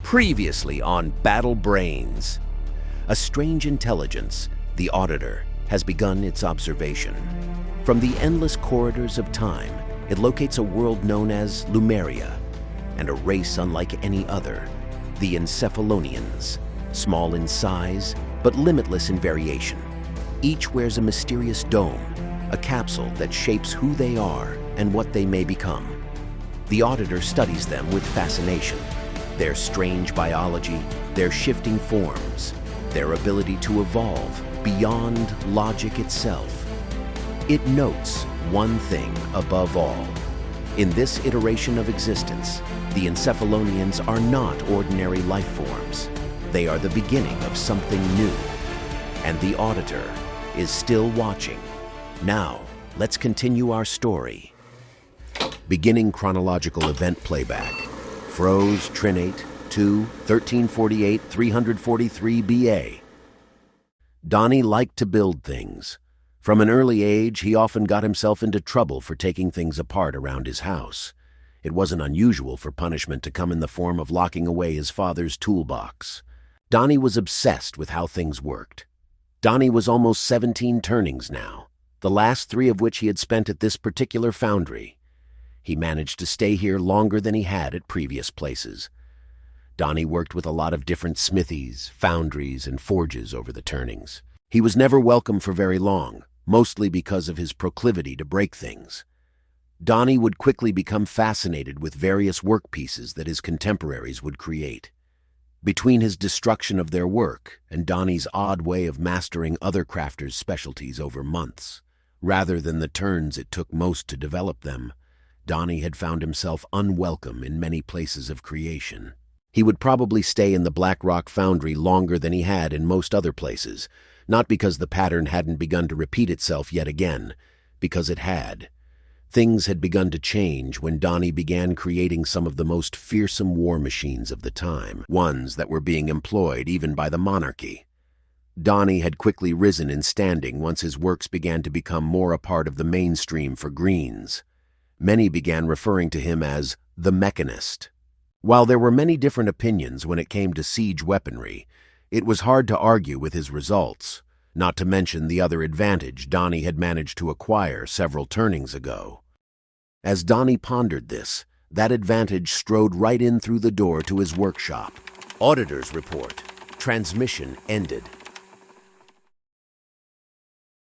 Previously on Battle Brainz. A strange intelligence, the Auditor, has begun its observation. From the endless corridors of time, it locates a world known as Lumeria, and a race unlike any other, the Encephalonians, small in size, but limitless in variation. Each wears a mysterious dome, a capsule that shapes who they are and what they may become. The Auditor studies them with fascination. Their strange biology, their shifting forms, their ability to evolve beyond logic itself. It notes one thing above all. In this iteration of existence, the Encephalonians are not ordinary life forms. They are the beginning of something new. And the Auditor is still watching. Now, let's continue our story. Beginning chronological event playback. Froze Trinate 2 1348 343 BA. Donnie liked to build things. From an early age, he often got himself into trouble for taking things apart around his house. It wasn't unusual for punishment to come in the form of locking away his father's toolbox. Donnie was obsessed with how things worked. Donnie was almost 17 turnings now, the last 3 of which he had spent at this particular foundry. He managed to stay here longer than he had at previous places. Donnie worked with a lot of different smithies, foundries, and forges over the turnings. He was never welcome for very long, mostly because of his proclivity to break things. Donnie would quickly become fascinated with various workpieces that his contemporaries would create. Between his destruction of their work and Donnie's odd way of mastering other crafters' specialties over months, rather than the turns it took most to develop them, Donnie had found himself unwelcome in many places of creation. He would probably stay in the Black Rock Foundry longer than he had in most other places, not because the pattern hadn't begun to repeat itself yet again, because it had. Things had begun to change when Donnie began creating some of the most fearsome war machines of the time, ones that were being employed even by the monarchy. Donnie had quickly risen in standing once his works began to become more a part of the mainstream for Greens. Many began referring to him as the Mechanist. While there were many different opinions when it came to siege weaponry, it was hard to argue with his results, not to mention the other advantage Donnie had managed to acquire several turnings ago. As Donnie pondered this, that advantage strode right in through the door to his workshop. Auditor's report. Transmission ended.